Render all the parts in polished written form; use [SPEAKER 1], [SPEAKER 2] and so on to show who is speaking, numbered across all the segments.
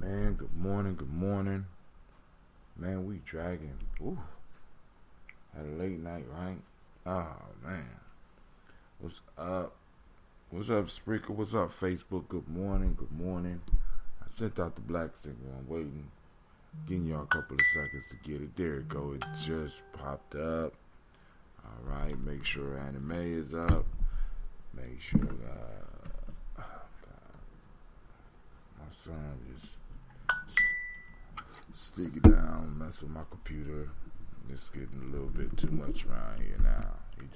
[SPEAKER 1] Man, good morning, good morning. Man, we dragging. Ooh. Had a late night, right? Oh, man. What's up? What's up, Spreaker? What's up, Facebook? Good morning, good morning. I sent out the black signal. I'm waiting. Giving y'all a couple of seconds to get it. There it go. It just popped up. All right. Make sure anime is up. Make sure my son just stick it down, mess with my computer. It's getting a little bit too much around here now. He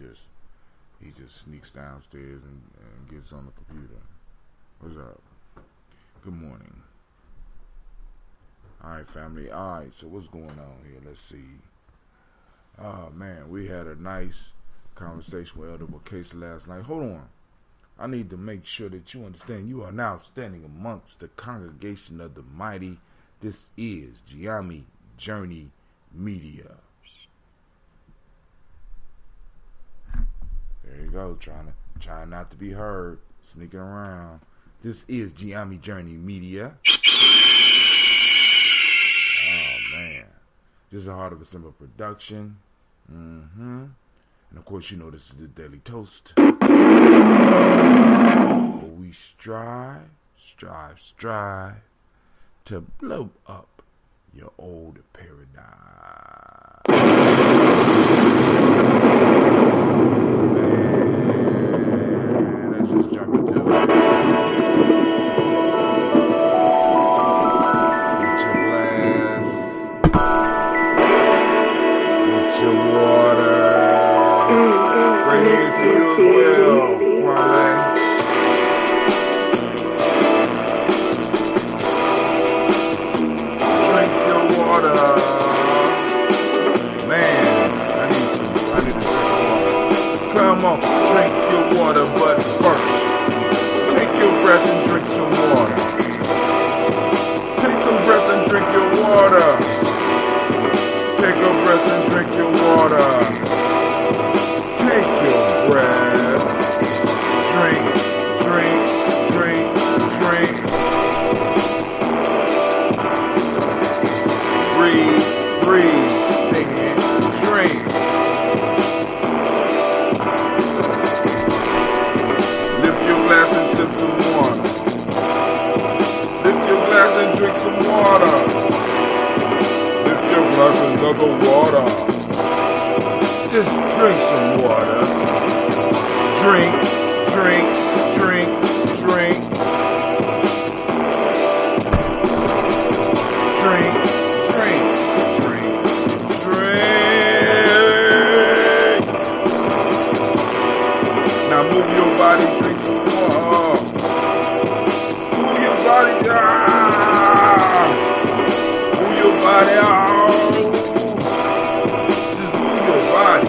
[SPEAKER 1] just sneaks downstairs and gets on the computer. What's up? Good morning. All right, family. All right, so what's going on here? Let's see. Oh, man, we had a nice conversation with Elder Bukesi last night. Hold on. I need to make sure that you understand you are now standing amongst the congregation of the mighty. This is Gye-Nyame Journey Media. There you go, trying not to be heard, sneaking around. This is Gye-Nyame Journey Media. Oh, man. This is a Heart of a Simple production. And, of course, you know this is the Daily Toast. But we strive to blow up your old paradigm. Man, let's just jump into it. With your glass, with your water, bring it to your well, Kwame. Drink your water. Man, I need to drink water. Come on, drink your water, but first, take your breath and drink some water. Take some breath and drink your water. Take a breath and drink your water. Take your breath. Drink. Breathe, take it, drink. Lift your glass and sip some water. Lift your glass and drink some water. Lift your glass and another water. Just drink some water. Drink. Now move your body, drink some water. Move your body, move your body, just move your body,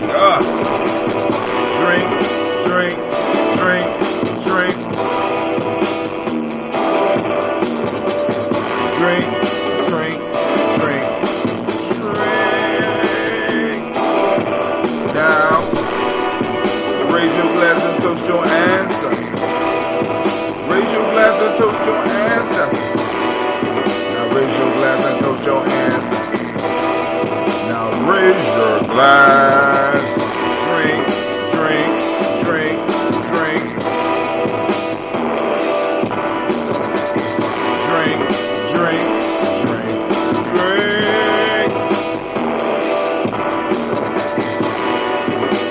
[SPEAKER 1] Drink. Now, raise your glass and toast your ancestors. Raise your glass and toast your ancestors. Now raise your glass and toast your ancestors. Now raise your glass. Drink.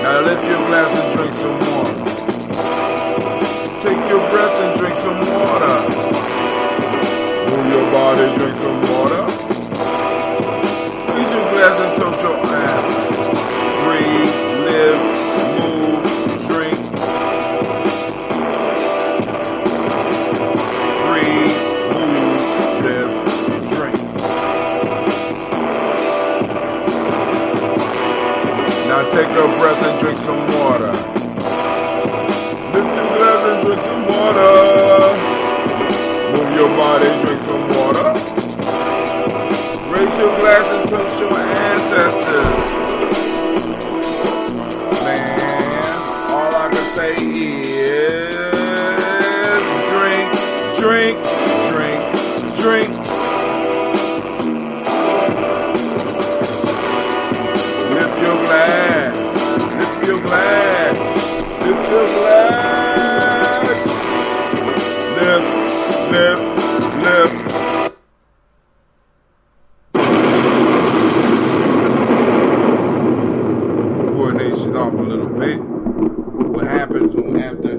[SPEAKER 1] Now lift your glass and drink some water. Take your breath and drink some water. Move your body, drink some water. Raise your glass and toast your ass. Breathe, live, move, drink. Breathe, move, live, drink. Now take a breath and drink some water. Lift your glass and drink some water. Move your body, drink some water. Raise your glass and toast your ancestors. Man, all I can say is drink. lift. Coordination off a little bit. What happens when after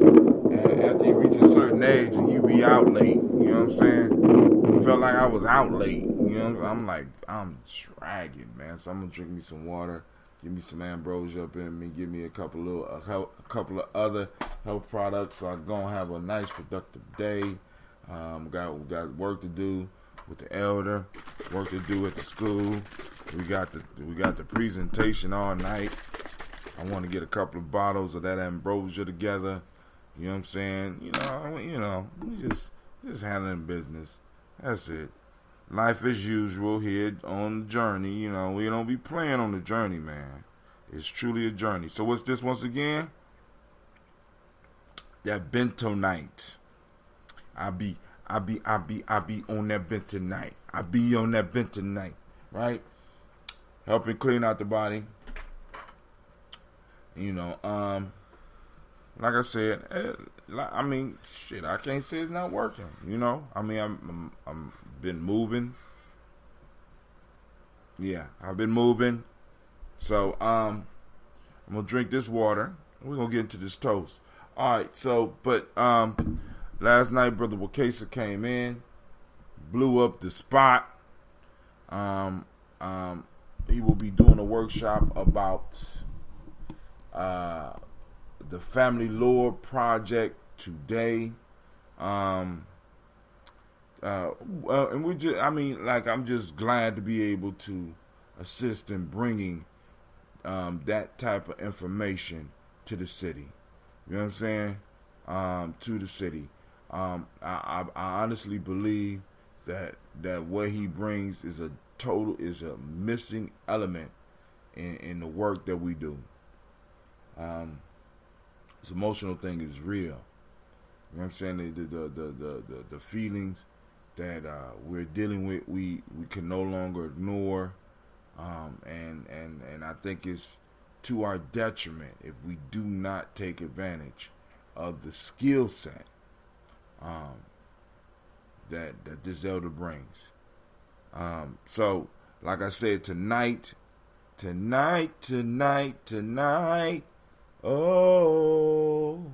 [SPEAKER 1] you reach a certain age and you be out late? You know what I'm saying? I felt like I was out late. You know, I'm like, I'm dragging, man. So I'm gonna drink me some water, give me some ambrosia up in me, give me a couple of other health products, so I'm gonna have a nice productive day. Got work to do with the elder, work to do at the school. We got the presentation all night. I want to get a couple of bottles of that ambrosia together. You know what I'm saying? You know, we just handling business. That's it. Life as usual here on the journey. You know, we don't be playing on the journey, man. It's truly a journey. So what's this once again? That bento night. I be on that bento night. I be on that bento night, right? Helping clean out the body. You know, like I said, I mean, shit, I can't say it's not working. You know, I mean, I'm been moving. Yeah, I've been moving. So, I'm gonna drink this water. We're gonna get into this toast. All right. So, but last night, Brother Wakesa came in, blew up the spot. He will be doing a workshop about the Family Lore Project today. And I'm just glad to be able to assist in bringing that type of information to the city. You know what I'm saying? To the city. I honestly believe that what he brings is a missing element in the work that we do. This emotional thing is real. You know what I'm saying? The feelings that we're dealing with, we can no longer ignore, and I think it's to our detriment if we do not take advantage of the skill set that this elder brings. So, like I said, tonight. Oh,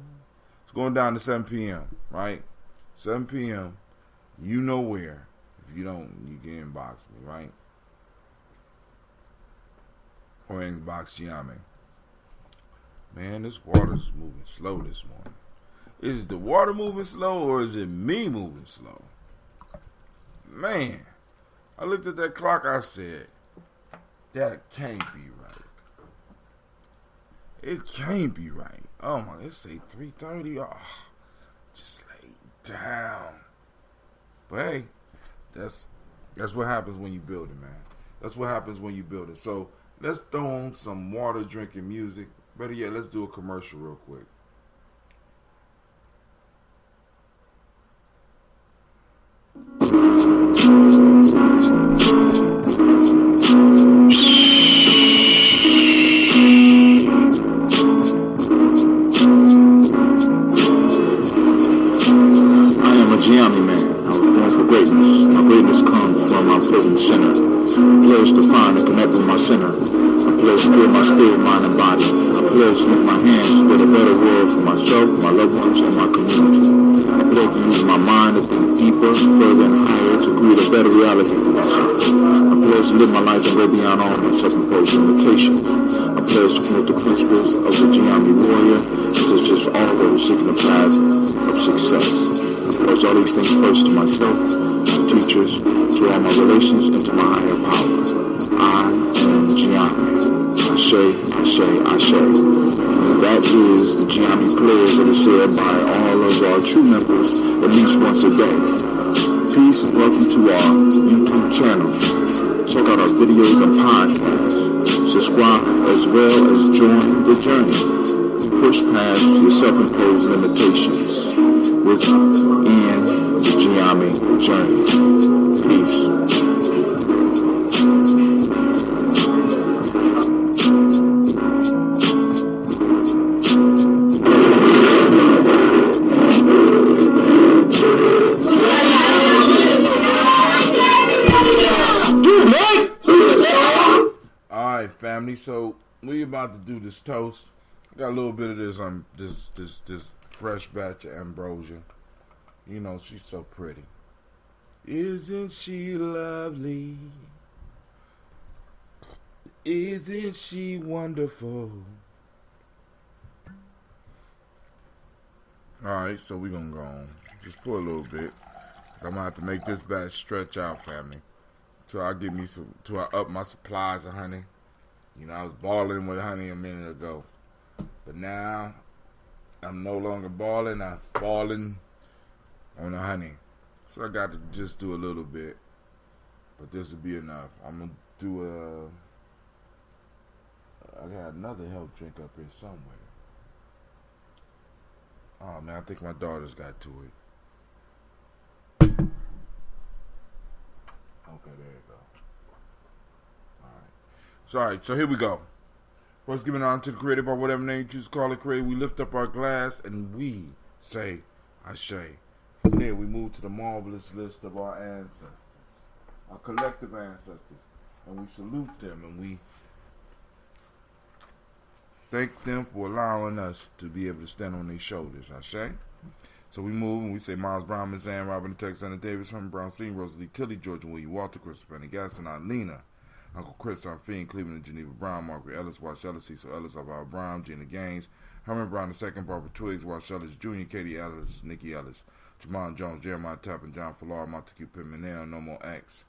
[SPEAKER 1] it's going down to 7 p.m., right? 7 p.m., you know where. If you don't, you can inbox me, right? Or inbox Gye-Nyame. Man, this water's moving slow this morning. Is the water moving slow or is it me moving slow? Man, I looked at that clock, I said, that can't be right. It can't be right. Oh my, it say 3:30. Oh, just lay down. But hey, that's what happens when you build it, man. That's what happens when you build it. So let's throw on some water drinking music. Better yet, let's do a commercial real quick.
[SPEAKER 2] Gye-Nyame man, I was born for greatness. My greatness comes from my potent sinner. A pledge to find and connect with my sinner. A pledge to build my spirit, mind, and body. A pledge to use my hands to build a better world for myself, my loved ones, and my community. I pledge to use my mind to think deeper, further, and higher to create a better reality for myself. I pledge to live my life and go beyond all my self-imposed limitations. I pledge to promote the principles of the Gye-Nyame warrior and to assist all those seeking the path of success. I pledge all these things first to myself, to teachers, to all my relations, and to my higher power. I am Gye-Nyame. Ashe. And that is the Gye-Nyame prayers that is said by all of our true members at least once a day. Peace and welcome to our YouTube channel. Check out our videos and podcasts. Subscribe as well as join the journey. Push past your self-imposed limitations within the Gye-Nyame journey. Peace.
[SPEAKER 1] family. So we about to do this toast. I got a little bit of this fresh batch of ambrosia. You know, she's so pretty. Isn't she lovely? Isn't she wonderful? Alright, so we're gonna go on. Just pour a little bit. I'm gonna have to make this batch stretch out, family. Till I up my supplies of honey. You know, I was balling with honey a minute ago. But now, I'm no longer balling, I'm falling on the honey. So I got to just do a little bit. But this will be enough. I'm gonna do I got another health drink up here somewhere. Oh man, I think my daughter's got to it. Okay, there you go. Alright, so here we go. First, giving honor to the Creator by whatever name you choose to call it Creator. We lift up our glass and we say, Ashe. From there, we move to the marvelous list of our ancestors, our collective ancestors, and we salute them and we thank them for allowing us to be able to stand on their shoulders. Ashe. So we move and we say Miles Brown, Miss Ann, Robin, Texana Davis, Herman Brown, Senior, Rosalie Tilly, Georgia William Walter, Christopher Pendergast, and Aunt Lena, Uncle Chris, Aunt Fiend, Cleveland and Geneva Brown, Margaret Ellis, Wash Ellis, Cecil Ellis, Alvaro Brown, Gina Gaines, Herman Brown II, Barbara Twiggs, Wash Ellis Jr., Katie Ellis, Nikki Ellis, Jamon Jones, Jeremiah Tappan, John Fallar, Montague Pimenel, No More X,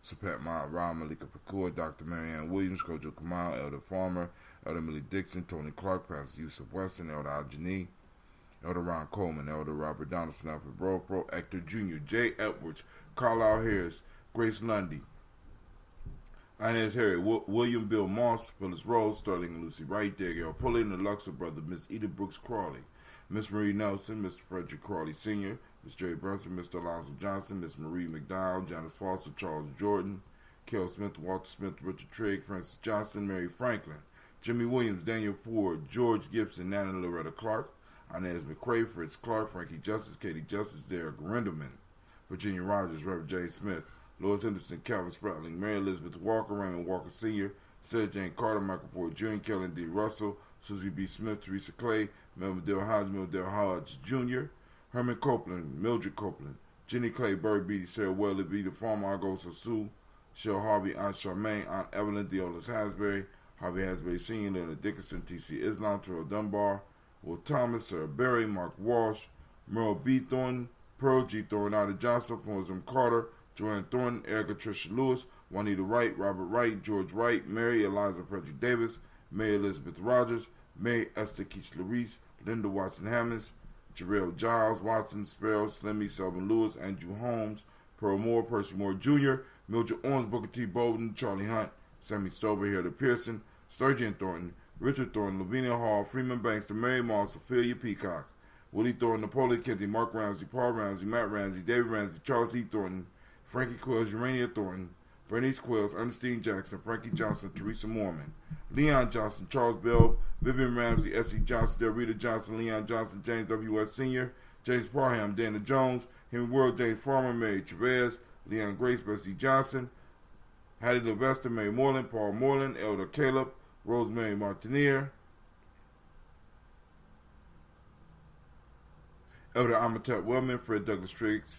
[SPEAKER 1] Sapet Ma, Ron Malika Pakur, Dr. Marianne Williams, Kojo Kamal, Elder Farmer, Elder Millie Dixon, Tony Clark, Pastor Yusuf Weston, Elder Al-Jani, Elder Ron Coleman, Elder Robert Donaldson, Alfred Bro, Hector Jr., Jay Edwards, Carlisle Harris, Grace Lundy, Inez Harry, William Bill Moss, Phyllis Rose, Sterling and Lucy Wright, Gail Pulley, and the Luxor brother, Miss Edith Brooks Crawley, Miss Marie Nelson, Mr. Frederick Crawley Sr., Miss Jerry Brunson, Mr. Alonzo Johnson, Miss Marie McDowell, Janice Foster, Charles Jordan, Kel Smith, Walter Smith, Richard Trigg, Francis Johnson, Mary Franklin, Jimmy Williams, Daniel Ford, George Gibson, Nana Loretta Clark, Inez McCrae, Fritz Clark, Frankie Justice, Katie Justice, Derek Renderman, Virginia Rogers, Reverend J. Smith, Lois Henderson, Calvin Spratling, Mary Elizabeth Walker, Raymond Walker Sr., Sarah Jane Carter, Michael Ford Jr., Kellen D. Russell, Susie B. Smith, Teresa Clay, Melvin Dale Hodge, Mildale Hodge Jr., Herman Copeland, Mildred Copeland, Jenny Clay, Bird Beatty, Sarah Welly, Beatty Farmer, Argos Sue, Shell Harvey, Aunt Charmaine, Aunt Evelyn, Deolis Hasbury, Harvey Hasbury Sr., Leonard Dickinson, T.C. Islam, Terrell Dunbar, Will Thomas, Sarah Berry, Mark Walsh, Merle B. Thornton, Pearl G. Thornton, Ida Johnson, Florence M. Carter, Joanne Thornton, Erica Tricia Lewis, Juanita Wright, Robert Wright, George Wright, Mary Eliza Frederick Davis, May Elizabeth Rogers, May Esther Keach Larice, Linda Watson Hammonds, Jarrell Giles, Watson, Sparrow, Slimmy, Selvin Lewis, Andrew Holmes, Pearl Moore, Percy Moore Jr., Mildred Owens, Booker T. Bowden, Charlie Hunt, Sammy Stover, Hilda Pearson, Sturgeon Thornton, Richard Thornton, Lavinia Hall, Freeman Banks, Mary Moss, Ophelia Peacock, Willie Thornton, Napoleon Kennedy, Mark Ramsey, Paul Ramsey, Matt Ramsey, David Ramsey, Charles E. Thornton, Frankie Quills, Urania Thornton, Bernice Quills, Ernestine Jackson, Frankie Johnson, Teresa Mormon, Leon Johnson, Charles Bell, Vivian Ramsey, S.E. Johnson, Del Rita Johnson, Leon Johnson, James W.S. Sr., James Parham, Dana Jones, Henry World, James Farmer, Mary Chavez, Leon Grace, Bessie Johnson, Hattie Levester, Mary Moreland, Paul Moreland, Elder Caleb, Rosemary Martinier, Elder Amatep Wellman, Fred Douglas Triggs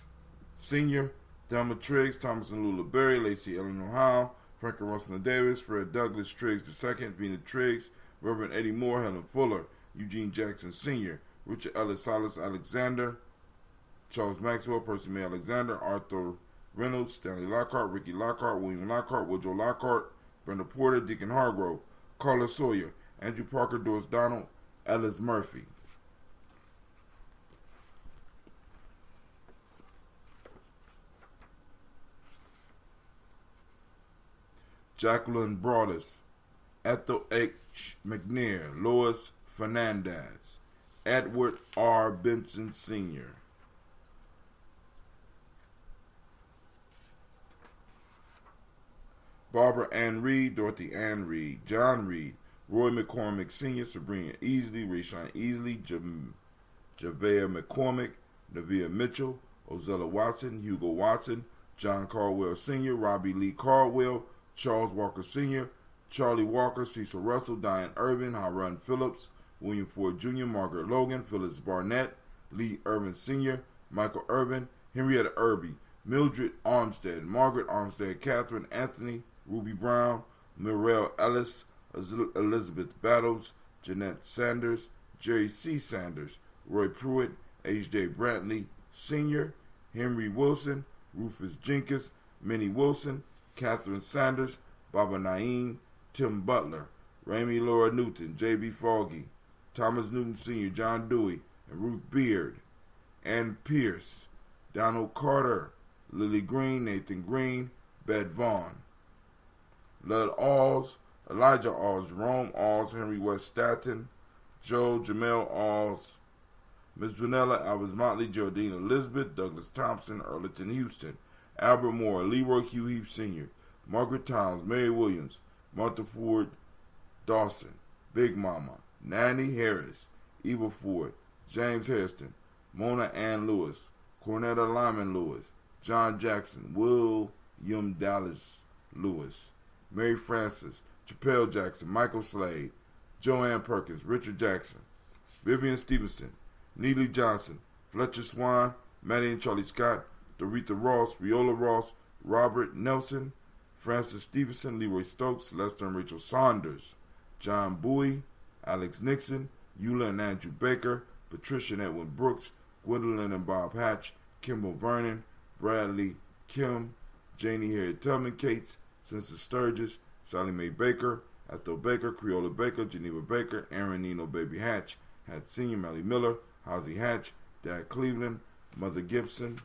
[SPEAKER 1] Sr., Delma Triggs, Thomas and Lula Berry, Lacey Eleanor Howe, Franklin Russell Davis, Fred Douglas Triggs II, Vina Triggs, Reverend Eddie Moore, Helen Fuller, Eugene Jackson Sr., Richard Ellis, Silas Alexander, Charles Maxwell, Percy May Alexander, Arthur Reynolds, Stanley Lockhart, Ricky Lockhart, William Lockhart, Woodrow Lockhart, Brenda Porter, Deacon Hargrove, Carla Sawyer, Andrew Parker, Doris Donald, Ellis Murphy. Jacqueline Broadus, Ethel H. McNair, Lois Fernandez, Edward R. Benson Sr., Barbara Ann Reed, Dorothy Ann Reed, John Reed, Roy McCormick Sr., Sabrina Easley, Rayshawn Easley, Javea McCormick, Nevia Mitchell, Ozella Watson, Hugo Watson, John Caldwell Sr., Robbie Lee Caldwell, Charles Walker Sr., Charlie Walker, Cecil Russell, Diane Irvin, Harun Phillips, William Ford Jr., Margaret Logan, Phyllis Barnett, Lee Irvin Sr., Michael Irvin, Henrietta Irby, Mildred Armstead, Margaret Armstead, Catherine Anthony, Ruby Brown, Mirelle Ellis, Elizabeth Battles, Jeanette Sanders, Jerry C. Sanders, Roy Pruitt, H.J. Brantley Sr., Henry Wilson, Rufus Jenkins, Minnie Wilson, Catherine Sanders, Baba Naeem, Tim Butler, Ramey Laura Newton, J.B. Foggy, Thomas Newton Sr., John Dewey, and Ruth Beard, Ann Pierce, Donald Carter, Lily Green, Nathan Green, Bed Vaughn, Lud Alls, Elijah Alls, Jerome Alls, Henry West Staton, Joe Jamel Alls, Miss Vanilla, Alvis Motley, Geraldine Elizabeth, Douglas Thompson, Erlington Houston, Albert Moore, Leroy Q. Heath Sr., Margaret Towns, Mary Williams, Martha Ford Dawson, Big Mama, Nanny Harris, Eva Ford, James Hairston, Mona Ann Lewis, Cornetta Lyman Lewis, John Jackson, William Dallas Lewis, Mary Francis, Chappelle Jackson, Michael Slade, Joanne Perkins, Richard Jackson, Vivian Stevenson, Neely Johnson, Fletcher Swan, Maddie and Charlie Scott, Doretha Ross, Viola Ross, Robert Nelson, Francis Stevenson, Leroy Stokes, Lester and Rachel Saunders, John Bowie, Alex Nixon, Eula and Andrew Baker, Patricia and Edwin Brooks, Gwendolyn and Bob Hatch, Kimball Vernon, Bradley Kim, Janie Harriet Tubman Cates, Censor Sturgis, Sally Mae Baker, Ethel Baker, Creola Baker, Geneva Baker, Aaron Nino Baby Hatch, Hatch Sr., Melly Miller, Hosey Hatch, Dad Cleveland, Mother Gibson,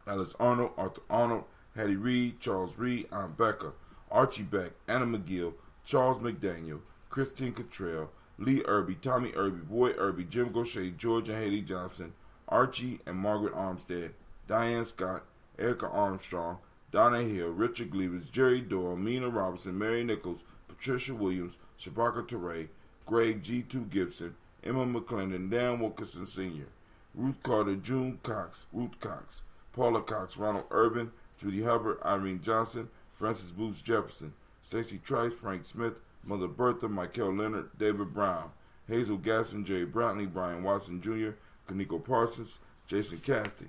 [SPEAKER 1] Alice Arnold, Arthur Arnold, Hattie Reed, Charles Reed, Aunt Becca, Archie Beck, Anna McGill, Charles McDaniel, Christine Cottrell, Lee Irby, Tommy Irby, Boy Irby, Jim Gaucher, George and Haley Johnson, Archie and Margaret Armstead, Diane Scott, Erica Armstrong, Donna Hill, Richard Gleavers, Jerry Doyle, Mina Robinson, Mary Nichols, Patricia Williams, Shabaka Teray, Greg G2 Gibson, Emma McClendon, Dan Wilkinson Sr., Ruth Carter, June Cox, Ruth Cox, Paula Cox, Ronald Irvin, Judy Hubbard, Irene Johnson, Francis Booth Jefferson, Stacey Trice, Frank Smith, Mother Bertha, Michael Leonard, David Brown, Hazel Gasson, Jerry Brantley, Brian Watson Jr., Kaniko Parsons, Jason Cathy,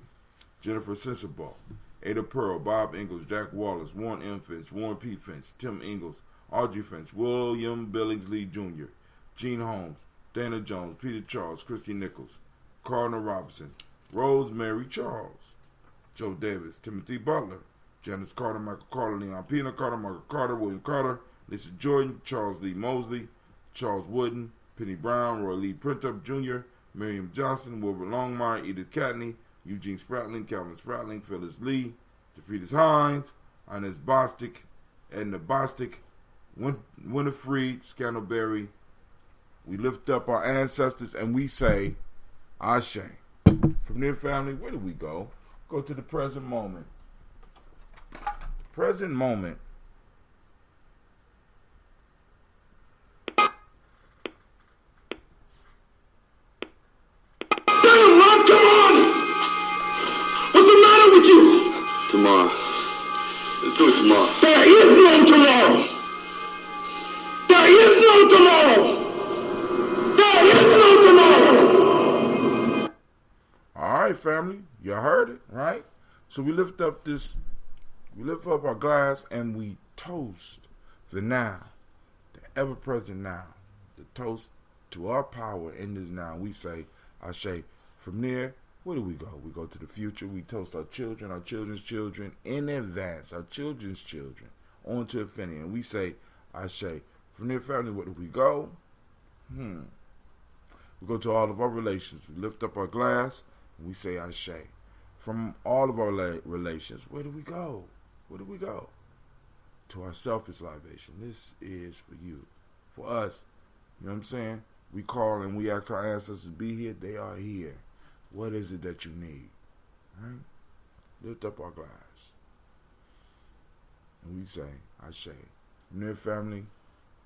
[SPEAKER 1] Jennifer Sensible, Ada Pearl, Bob Ingalls, Jack Wallace, Warren M. Finch, Warren P. Finch, Tim Ingalls, Audrey Finch, William Billingsley Jr., Gene Holmes, Dana Jones, Peter Charles, Christy Nichols, Cardinal Robinson, Rosemary Charles, Joe Davis, Timothy Butler, Janice Carter, Michael Carter, Leon Pina Carter, Margaret Carter, William Carter, Lisa Jordan, Charles Lee Mosley, Charles Wooden, Penny Brown, Roy Lee Printup Jr., Miriam Johnson, Wilbur Longmire, Edith Catney, Eugene Spratling, Calvin Spratling, Phyllis Lee, DeFritis Hines, Inez Bostic, Edna Bostic, Winifred Scantleberry. We lift up our ancestors and we say, Ashe. From their family, where do we go? Go to the present moment. Present moment.
[SPEAKER 2] Damn, Rob, come on! What's the matter with you? Tomorrow. Let's do it tomorrow. There is no tomorrow! There is no tomorrow! There is no tomorrow!
[SPEAKER 1] All right, family. You heard it, right? So we lift up our glass and we toast the now, the ever-present now, the toast to our power in this now. We say, Ashe. From there, where do we go? We go to the future. We toast our children, our children's children in advance, our children's children, on to infinity. And we say, Ashe. From there, family, where do we go? We go to all of our relations. We lift up our glass and we say, Ashe. From all of our relations, where do we go? Where do we go? To our selfish libation. This is for you, for us. You know what I'm saying? We call and we ask our ancestors to be here. They are here. What is it that you need? Right? Lift up our glass. And we say, Ashe. From their family,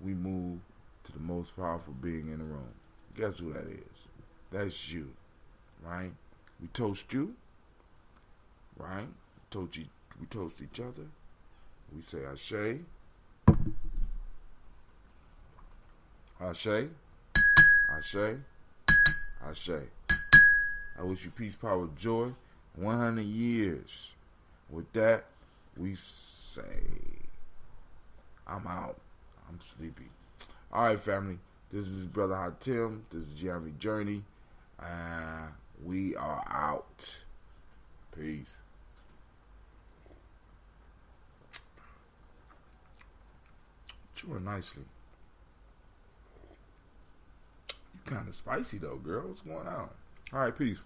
[SPEAKER 1] we move to the most powerful being in the room. Guess who that is? That's you. Right? We toast you. Right? We toast each other. We say Ashe. Ashe. Ashe. Ashe. I wish you peace, power, joy. 100 years. With that, we say, I'm out. I'm sleepy. All right, family. This is Brother Hatim. This is Gye-Nyame Journey. We are out. Peace. Chewing nicely. You kind of spicy though, girl. What's going on? All right, peace.